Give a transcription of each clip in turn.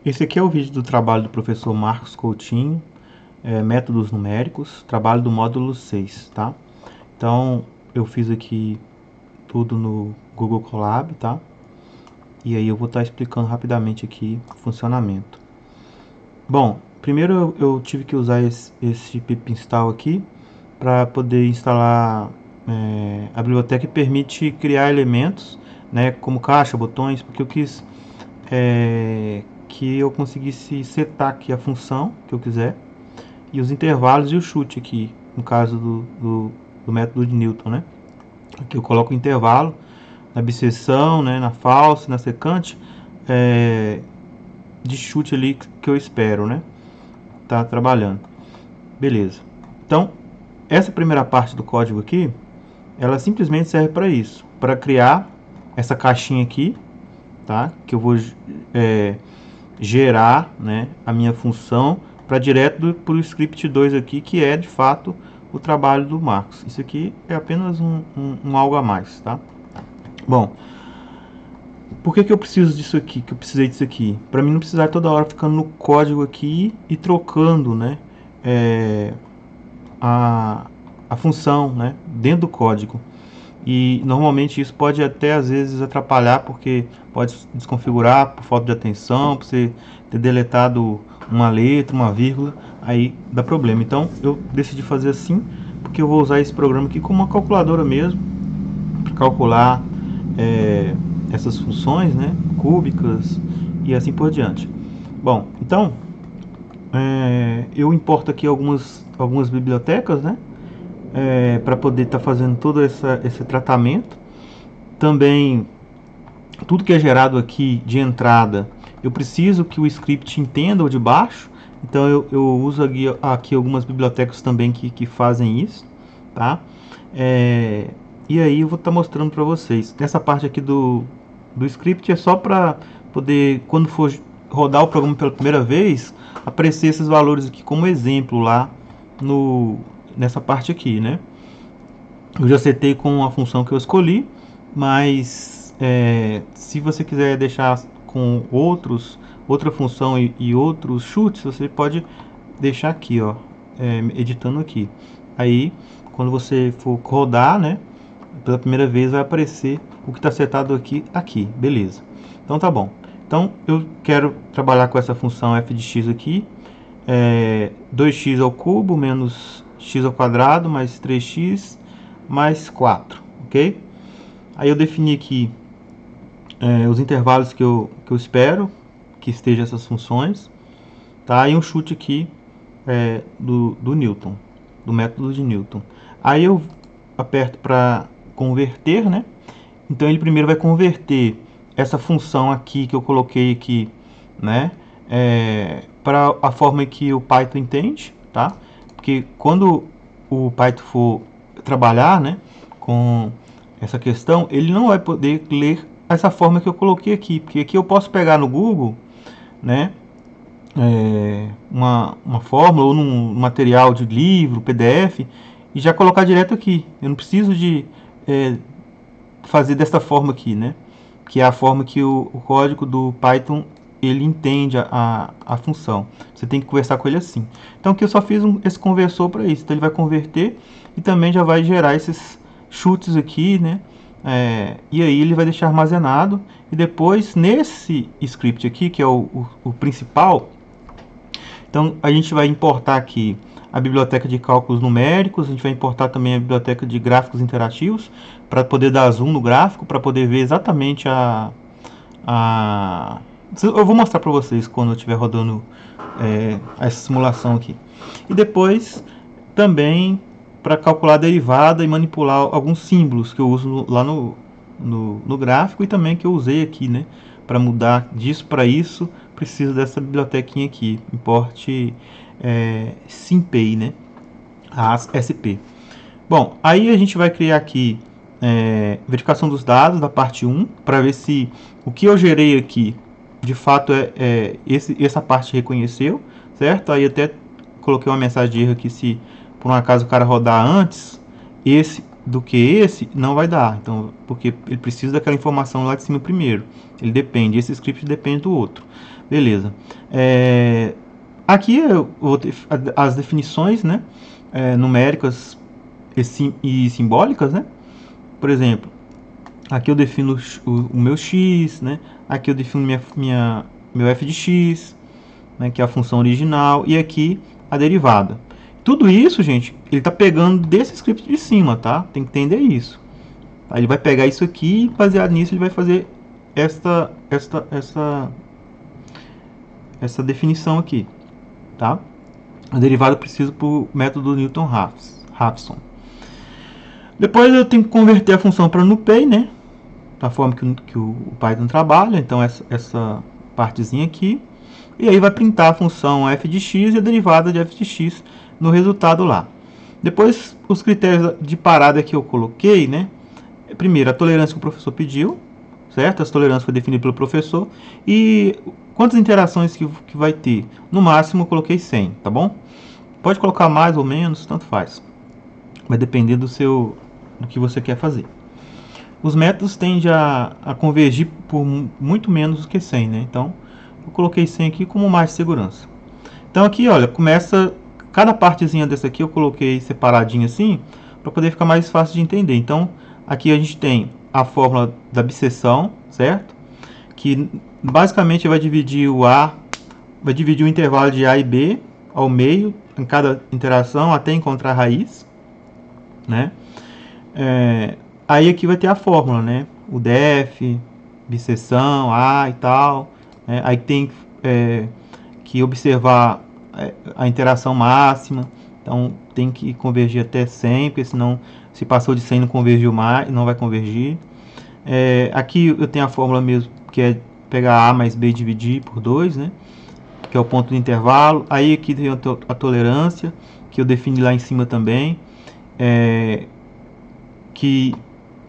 Esse aqui é o vídeo do trabalho do professor Marcos Coutinho, métodos numéricos, trabalho do módulo 6, tá? Então, eu fiz aqui tudo no Google Colab, tá? E aí eu vou estar explicando rapidamente aqui o funcionamento. Bom, primeiro eu tive que usar esse pip install aqui para poder instalar a biblioteca que permite criar elementos, né, como caixa, botões, porque eu quis que eu conseguisse setar aqui a função que eu quiser e os intervalos e o chute aqui, no caso do método de Newton, né? Aqui eu coloco o intervalo na biseção, né, na falsa, na secante, de chute ali que eu espero, né? Tá trabalhando. Beleza. Então, essa primeira parte do código aqui, ela simplesmente serve para isso, para criar essa caixinha aqui, tá? Que eu vou gerar, né, a minha função para direto para o script 2 aqui, que é de fato o trabalho do Marcos. Isso aqui é apenas um algo a mais, tá? Bom, por que eu preciso disso aqui? Que eu precisei disso aqui? Para mim não precisar toda hora ficando no código aqui e trocando, né, a função, né, dentro do código. E normalmente isso pode até às vezes atrapalhar, porque pode desconfigurar por falta de atenção, por você ter deletado uma letra, uma vírgula, aí dá problema. Então eu decidi fazer assim, porque eu vou usar esse programa aqui como uma calculadora mesmo, para calcular essas funções, né, cúbicas e assim por diante. Bom, então eu importo aqui algumas bibliotecas, né, para poder estar fazendo todo esse tratamento. Também tudo que é gerado aqui de entrada, eu preciso que o script entenda o de baixo, então eu uso aqui algumas bibliotecas também que fazem isso, tá? E aí eu vou estar mostrando para vocês. Essa parte aqui do script é só para poder, quando for rodar o programa pela primeira vez, aparecer esses valores aqui como exemplo lá nessa parte aqui, né? Eu já setei com a função que eu escolhi, mas se você quiser deixar com outra função e outros chutes, você pode deixar aqui, ó, editando aqui. Aí, quando você for rodar, né, pela primeira vez vai aparecer o que está setado aqui, beleza. Então tá bom. Então eu quero trabalhar com essa função f de x aqui, 2x ao cubo menos x ao quadrado mais 3x mais 4, ok? Aí eu defini aqui os intervalos que eu espero que estejam essas funções, tá? E um chute aqui do Newton, do método de Newton. Aí eu aperto para converter, né? Então ele primeiro vai converter essa função aqui que eu coloquei aqui, né, para a forma que o Python entende, tá? Porque quando o Python for trabalhar, né, com essa questão, ele não vai poder ler essa forma que eu coloquei aqui, porque aqui eu posso pegar no Google, né, uma fórmula ou num material de livro, PDF, e já colocar direto aqui. Eu não preciso de fazer desta forma aqui, né, que é a forma que o código do Python ele entende a função. Você tem que conversar com ele assim. Então aqui eu só fiz esse conversor para isso. Então ele vai converter e também já vai gerar esses chutes aqui, né? E aí ele vai deixar armazenado. E depois nesse script aqui, que é o principal, então a gente vai importar aqui a biblioteca de cálculos numéricos, a gente vai importar também a biblioteca de gráficos interativos, para poder dar zoom no gráfico, para poder ver exatamente eu vou mostrar para vocês quando eu estiver rodando essa simulação aqui. E depois também para calcular a derivada e manipular alguns símbolos que eu uso lá no gráfico e também que eu usei aqui, né? Para mudar disso para isso, preciso dessa bibliotequinha aqui, importe SymPy, né? ASP. Bom, aí a gente vai criar aqui verificação dos dados da parte 1, para ver se o que eu gerei aqui de fato essa parte reconheceu, certo? Aí até coloquei uma mensagem de erro aqui, se por um acaso o cara rodar antes, do que esse, não vai dar. Então, porque ele precisa daquela informação lá de cima primeiro. Ele depende, esse script depende do outro. Beleza. Aqui eu vou ter as definições, né, numéricas e simbólicas, né? Por exemplo, aqui eu defino o meu x, né? Aqui eu defino meu f de x, né, que é a função original, e aqui a derivada. Tudo isso, gente, ele está pegando desse script de cima, tá? Tem que entender isso. Aí ele vai pegar isso aqui e, baseado nisso, ele vai fazer essa definição aqui, tá? A derivada eu preciso por método Newton-Raphson. Depois eu tenho que converter a função para NumPy, né? Da forma que o Python trabalha. Então essa partezinha aqui. E aí vai printar a função f de x e a derivada de f de x no resultado lá. Depois os critérios de parada que eu coloquei, né? Primeiro, a tolerância que o professor pediu, certo? Essa tolerância foi definida pelo professor. E quantas interações que vai ter? No máximo eu coloquei 100, tá bom? Pode colocar mais ou menos, tanto faz. Vai depender do que você quer fazer. Os métodos tendem a convergir por muito menos do que 100, né? Então, eu coloquei 100 aqui como mais segurança. Então aqui, olha, começa... Cada partezinha dessa aqui eu coloquei separadinho assim, para poder ficar mais fácil de entender. Então, aqui a gente tem a fórmula da bisseção, certo? Que basicamente vai dividir vai dividir o intervalo de A e B ao meio, em cada interação, até encontrar a raiz, né? Aí aqui vai ter a fórmula, né? O def, bisseção, A e tal. Né? Aí tem que observar a interação máxima. Então tem que convergir até 100, porque senão se passou de 100 não convergiu mais, não vai convergir. Aqui eu tenho a fórmula mesmo, que é pegar A mais B e dividir por 2, né? Que é o ponto de intervalo. Aí aqui tem a tolerância, que eu defini lá em cima também.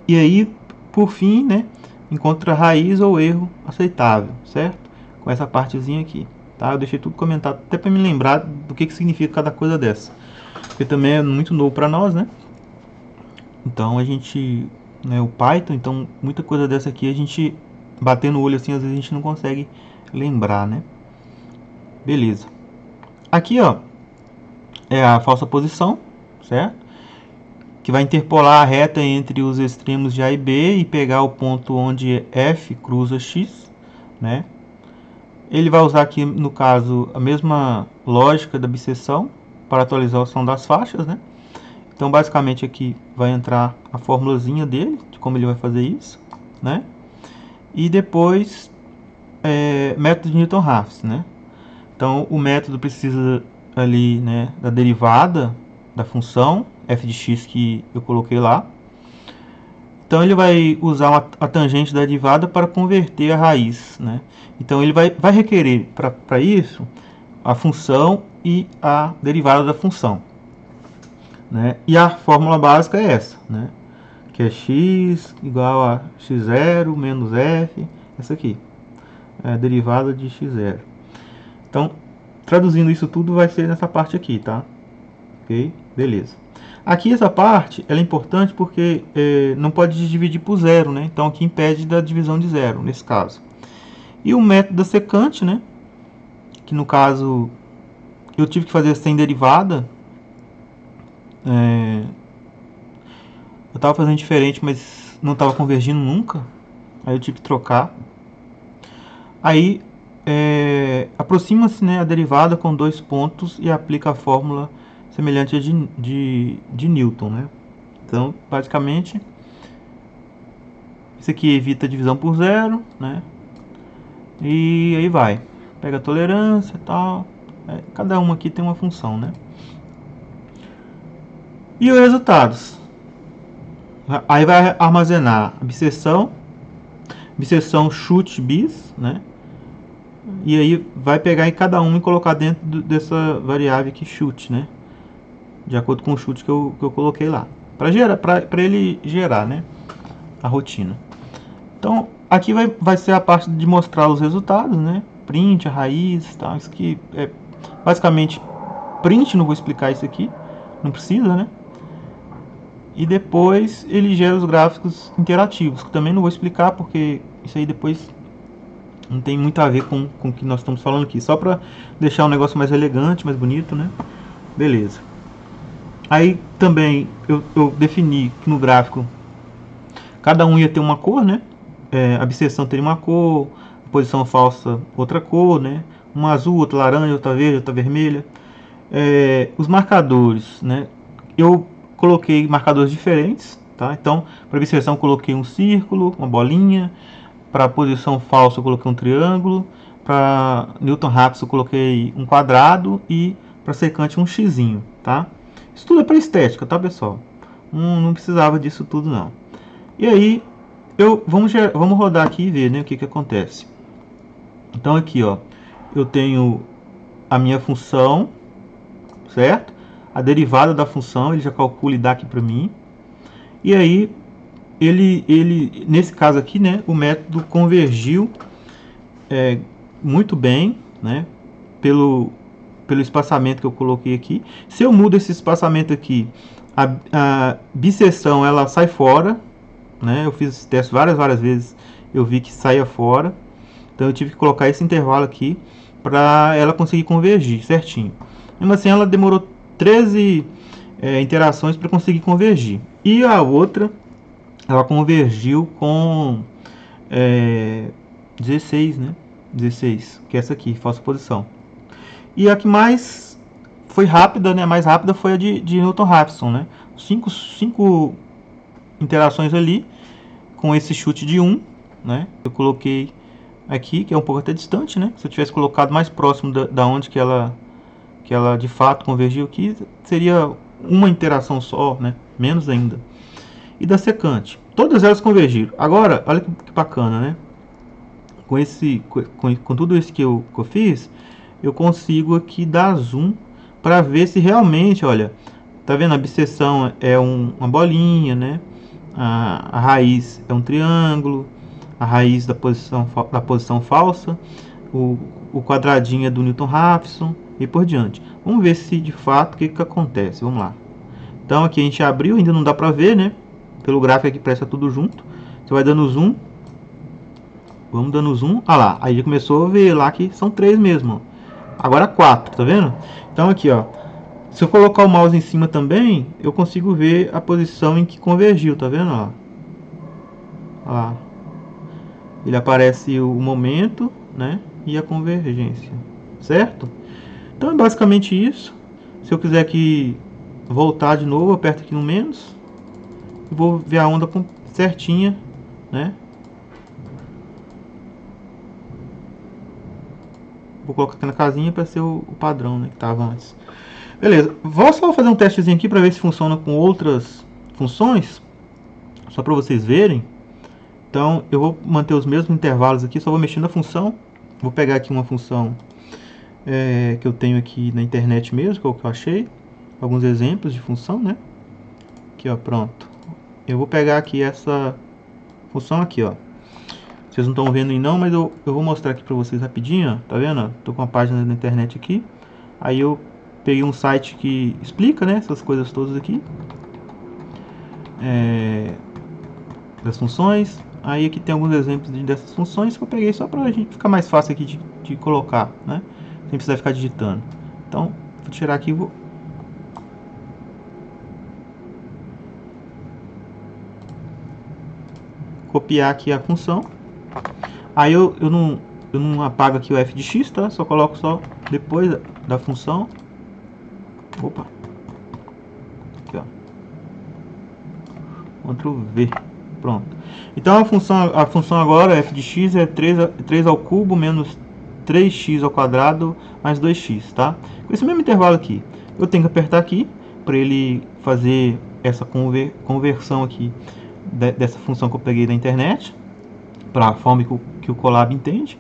E aí, por fim, né, encontra raiz ou erro aceitável, certo? Com essa partezinha aqui, tá? Eu deixei tudo comentado até para me lembrar do que significa cada coisa dessa, porque também é muito novo para nós, né? Então a gente, né, o Python, então muita coisa dessa aqui a gente batendo o olho assim, às vezes a gente não consegue lembrar, né? Beleza. Aqui, ó, é a falsa posição, certo? Que vai interpolar a reta entre os extremos de A e B e pegar o ponto onde F cruza X, né? Ele vai usar aqui, no caso, a mesma lógica da bisseção para atualização das faixas, né? Então, basicamente, aqui vai entrar a formulazinha dele, de como ele vai fazer isso, né? E depois, método de Newton-Raphson, né? Então, o método precisa ali, né, da derivada da função f de x que eu coloquei lá. Então ele vai usar a tangente da derivada para converter a raiz, né? Então ele vai requerer para isso a função e a derivada da função, né? E a fórmula básica é essa, né? Que é x igual a x0 menos f, essa aqui, é a derivada de x0. Então, traduzindo isso tudo vai ser nessa parte aqui, tá? Ok? Beleza. Aqui essa parte ela é importante porque não pode dividir por zero, né? Então aqui impede da divisão de zero, nesse caso. E o método da secante, né? Que no caso eu tive que fazer sem derivada. Eu estava fazendo diferente, mas não estava convergindo nunca. Aí eu tive que trocar. Aí aproxima-se, né, a derivada com 2 pontos e aplica a fórmula semelhante a de Newton, né? Então, basicamente, isso aqui evita a divisão por zero, né? E aí vai. Pega a tolerância e tal. Cada uma aqui tem uma função, né? E os resultados. Aí vai armazenar a bisseção chute bis, né? E aí vai pegar em cada uma e colocar dentro dessa variável aqui chute, né? De acordo com o chute que eu coloquei lá. Para ele gerar, né? A rotina. Então, aqui vai ser a parte de mostrar os resultados, né? Print, a raiz, tal. Isso aqui é basicamente print, não vou explicar isso aqui. Não precisa, né? e depois ele gera os gráficos interativos, que também não vou explicar porque isso aí depois não tem muito a ver com o que nós estamos falando aqui, só para deixar um negócio mais elegante, mais bonito, né? Beleza. Aí também eu defini que no gráfico cada um ia ter uma cor, né? A abscissão teria uma cor, a posição falsa outra cor, né? Uma azul, outra laranja, outra verde, outra vermelha. Os marcadores, né? Eu coloquei marcadores diferentes, tá? Então, para abscissão eu coloquei um círculo, uma bolinha. Para a posição falsa eu coloquei um triângulo. Para Newton-Raphson eu coloquei um quadrado. E para secante um xizinho, tá? Isso tudo é para estética, tá, pessoal? Não precisava disso tudo, não. E aí, vamos rodar aqui e ver, né, o que acontece. Então aqui, ó, eu tenho a minha função, certo? A derivada da função, ele já calcula e dá aqui para mim. E aí, nesse caso aqui, né, o método convergiu muito bem, né, pelo espaçamento que eu coloquei aqui. Se eu mudo esse espaçamento aqui, a bisseção ela sai fora, né? Eu fiz esse teste várias vezes, eu vi que saía fora. Então eu tive que colocar esse intervalo aqui para ela conseguir convergir certinho. Mesmo assim, ela demorou 13 interações para conseguir convergir. E a outra, ela convergiu com 16, né? 16, que é essa aqui, falsa posição. E a que mais foi rápida, né? Mais rápida foi a de Newton-Raphson, né? 5 interações ali com esse chute de 1, né? Eu coloquei aqui, que é um pouco até distante, né? Se eu tivesse colocado mais próximo da onde que ela de fato convergiu aqui, seria uma interação só, né? Menos ainda. E da secante, todas elas convergiram. Agora, olha que bacana, né? Com tudo isso que eu fiz, eu consigo aqui dar zoom para ver se realmente, olha, tá vendo? A bisseção é uma bolinha, né? A raiz é um triângulo, a raiz da posição falsa, o quadradinho é do Newton-Raphson e por diante. Vamos ver se de fato o que acontece. Vamos lá. Então aqui a gente abriu, ainda não dá para ver, né? Pelo gráfico aqui presta tudo junto. Você vai dando zoom. Vamos dando zoom. Ah lá, aí já começou a ver lá que são 3 mesmo. Agora 4, tá vendo? Então aqui, ó. Se eu colocar o mouse em cima também, eu consigo ver a posição em que convergiu, tá vendo? Ó. Ó. Ele aparece o momento, né? E a convergência, certo? Então é basicamente isso. Se eu quiser aqui voltar de novo, eu aperto aqui no menos. E vou ver a onda certinha, né? Vou colocar aqui na casinha para ser o padrão, né, que estava antes. Beleza, vou só fazer um testezinho aqui para ver se funciona com outras funções, só para vocês verem. Então eu vou manter os mesmos intervalos aqui, só vou mexer na função. Vou pegar aqui uma função que eu tenho aqui na internet mesmo, que é o que eu achei. Alguns exemplos de função, né? Aqui, ó, pronto. Eu vou pegar aqui essa função aqui, ó. Vocês não estão vendo aí não, mas eu vou mostrar aqui para vocês rapidinho, ó. Tá vendo? Tô com uma página na internet aqui. Aí eu peguei um site que explica, né, essas coisas todas aqui. Das funções. Aí aqui tem alguns exemplos dessas funções que eu peguei só para a gente ficar mais fácil aqui de colocar, né? Sem precisar ficar digitando. Então, vou tirar aqui e vou... copiar aqui a função. Aí eu não apago aqui o f de x, tá? Só coloco só depois da função. Opa. Aqui, ó. Ctrl V. Pronto. Então a função agora, f de x, é 3 ao cubo menos 3x ao quadrado mais 2x, tá? Com esse mesmo intervalo aqui. Eu tenho que apertar aqui para ele fazer essa conversão aqui dessa função que eu peguei da internet para a forma que o Colab entende,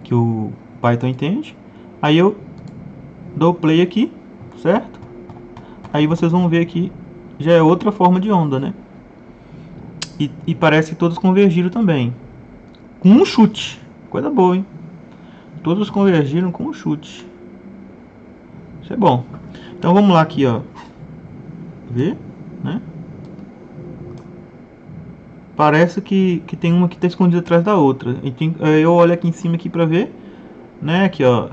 que o Python entende. Aí eu dou play aqui, certo? Aí vocês vão ver aqui, já é outra forma de onda, né? E parece que todos convergiram também. Com um chute. Coisa boa, hein? Todos convergiram com um chute. Isso é bom. Então vamos lá aqui, ó. Ver, né? parece que tem uma que está escondida atrás da outra. Eu olho aqui em cima aqui para ver, né? Aqui, ó,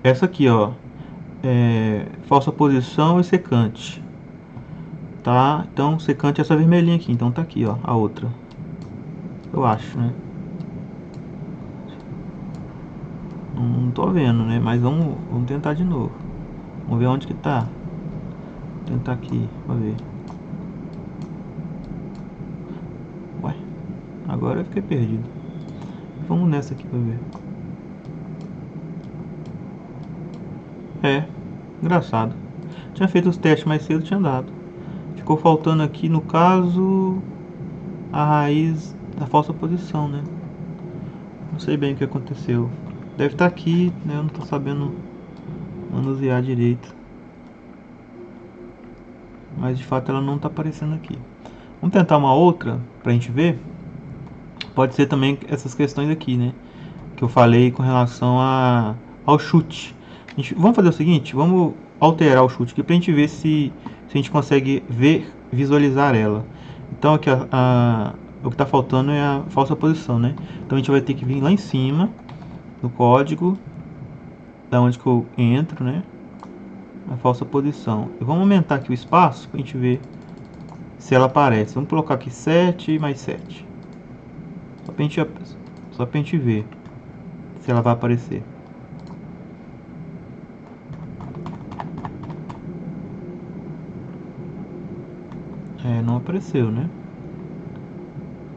essa aqui, ó, falsa posição e secante, tá? Então secante é essa vermelhinha aqui, então tá aqui, ó, a outra, eu acho, né? Não tô vendo, né? Mas vamos tentar de novo. Vamos ver onde que tá. Vou tentar aqui, pra ver. Ué, agora eu fiquei perdido. Vamos nessa aqui pra ver. Engraçado. Tinha feito os testes mais cedo, tinha dado. Ficou faltando aqui, no caso, a raiz da falsa posição, né? Não sei bem o que aconteceu. Deve estar aqui, né? Eu não tô sabendo manusear direito. Mas de fato ela não está aparecendo aqui. Vamos tentar uma outra pra gente ver. Pode ser também essas questões aqui, né? Que eu falei com relação ao chute. Vamos fazer o seguinte, vamos alterar o chute aqui pra gente ver se a gente consegue visualizar ela. Então aqui o que está faltando é a falsa posição, né? Então a gente vai ter que vir lá em cima no código, da onde que eu entro, né? A falsa posição. E vamos aumentar aqui o espaço para a gente ver se ela aparece. Vamos colocar aqui 7 mais 7. Só pra gente ver se ela vai aparecer. Não apareceu, né?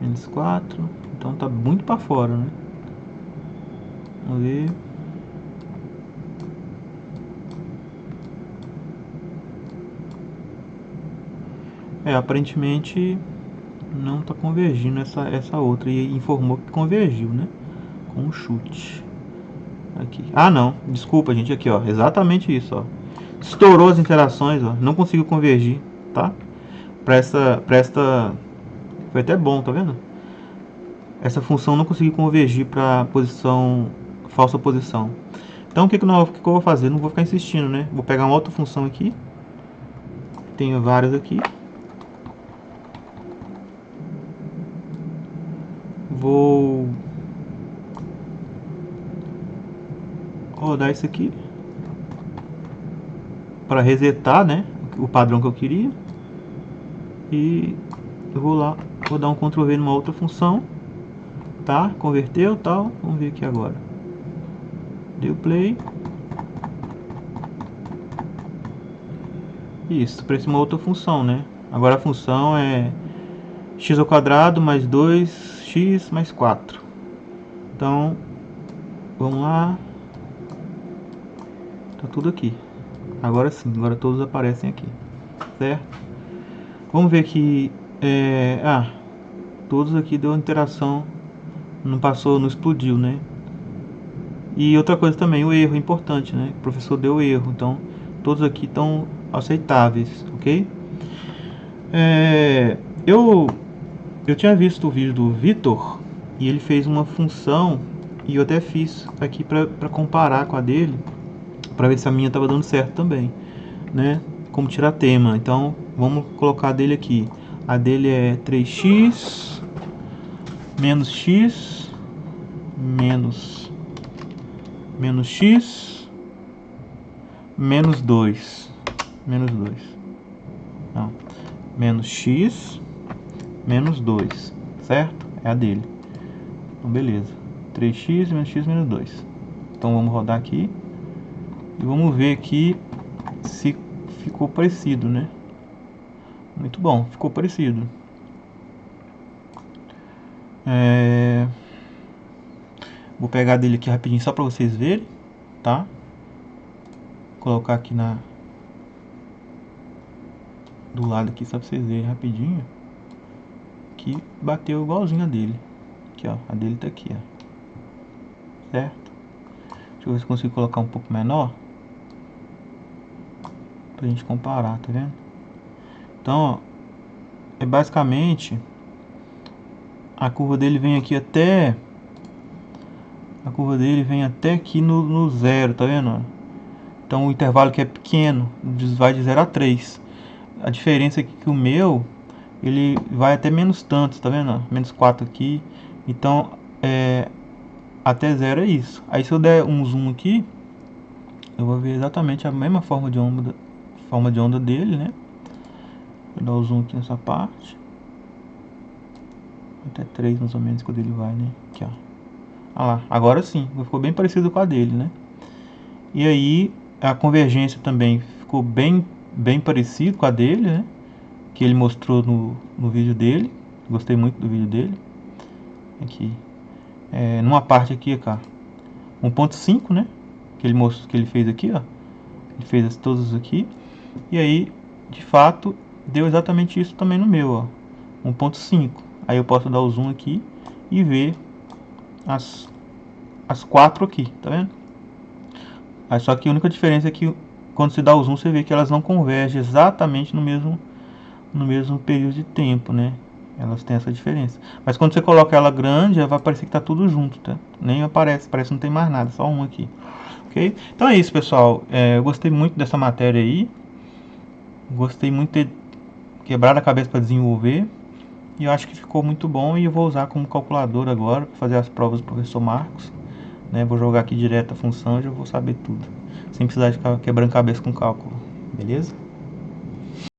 Menos 4. Então tá muito para fora, né? Vamos ver. Aparentemente não está convergindo essa outra. E informou que convergiu, né? Com o chute. Aqui. Ah, não. Desculpa, gente. Aqui, ó. Exatamente isso, ó. Estourou as interações, ó. Não conseguiu convergir, tá? Pra esta... Foi até bom, tá vendo? Essa função não conseguiu convergir para posição... falsa posição. Então, o que eu vou fazer? Não vou ficar insistindo, né? Vou pegar uma outra função aqui. Tenho várias aqui. Vou rodar isso aqui para resetar, né, o padrão que eu queria. E eu vou dar um Ctrl V numa outra função, tá? Converteu, tal. Vamos ver aqui agora. Deu play. Isso, parece uma outra função, né? Agora a função é x ao quadrado mais 2x mais 4. Então, vamos lá. Tá tudo aqui. Agora sim, agora todos aparecem aqui, certo? Vamos ver que todos aqui deu interação, não passou, não explodiu, né? E outra coisa também, o erro é importante, né? O professor deu erro, então todos aqui estão aceitáveis, ok? Eu tinha visto o vídeo do Vitor e ele fez uma função e eu até fiz aqui para comparar com a dele, para ver se a minha estava dando certo também, né? Como tirar tema. Então vamos colocar a dele aqui. A dele é 3x menos x menos x menos 2 não, menos x menos 2, certo? É a dele. Então beleza, 3x menos x menos 2. Então vamos rodar aqui e vamos ver aqui se ficou parecido, né? Muito bom, ficou parecido. Vou pegar dele aqui rapidinho só para vocês verem, tá? Vou colocar aqui do lado aqui só para vocês verem rapidinho. Que bateu igualzinho a dele. Aqui, ó, a dele tá aqui, ó. Certo? Deixa eu ver se consigo colocar um pouco menor pra gente comparar, tá vendo? Então, ó, basicamente a curva dele vem aqui até aqui no zero, tá vendo? Então o intervalo que é pequeno vai de 0 a 3. A diferença é que o meu ele vai até menos tantos, tá vendo? Menos 4 aqui. Então, até 0 é isso. Aí se eu der um zoom aqui, eu vou ver exatamente a mesma forma de onda dele, né? Vou dar o zoom aqui nessa parte. Até 3 mais ou menos quando ele vai, né? Aqui, ó. Ah lá, agora sim, ficou bem parecido com a dele, né? E aí a convergência também ficou bem parecido com a dele, né? Que ele mostrou no vídeo dele. Gostei muito do vídeo dele. Aqui, numa parte aqui, cara, 1.5, né? Que ele mostrou, que ele fez aqui, ó. Ele fez todos aqui. E aí, de fato, deu exatamente isso também no meu, ó. 1.5. Aí eu posso dar o zoom aqui e ver as 4 aqui, tá vendo? Aí, só que a única diferença é que quando você dá o zoom, você vê que elas não convergem exatamente no mesmo período de tempo, né? Elas têm essa diferença. Mas quando você coloca ela grande, vai parecer que tá tudo junto, tá? Nem aparece, parece que não tem mais nada, só um aqui. Ok? Então é isso, pessoal. Eu gostei muito dessa matéria aí. Gostei muito de ter quebrado a cabeça para desenvolver. E eu acho que ficou muito bom e eu vou usar como calculador agora para fazer as provas do professor Marcos, né? Vou jogar aqui direto a função e já vou saber tudo, sem precisar de ficar quebrando cabeça com cálculo, beleza?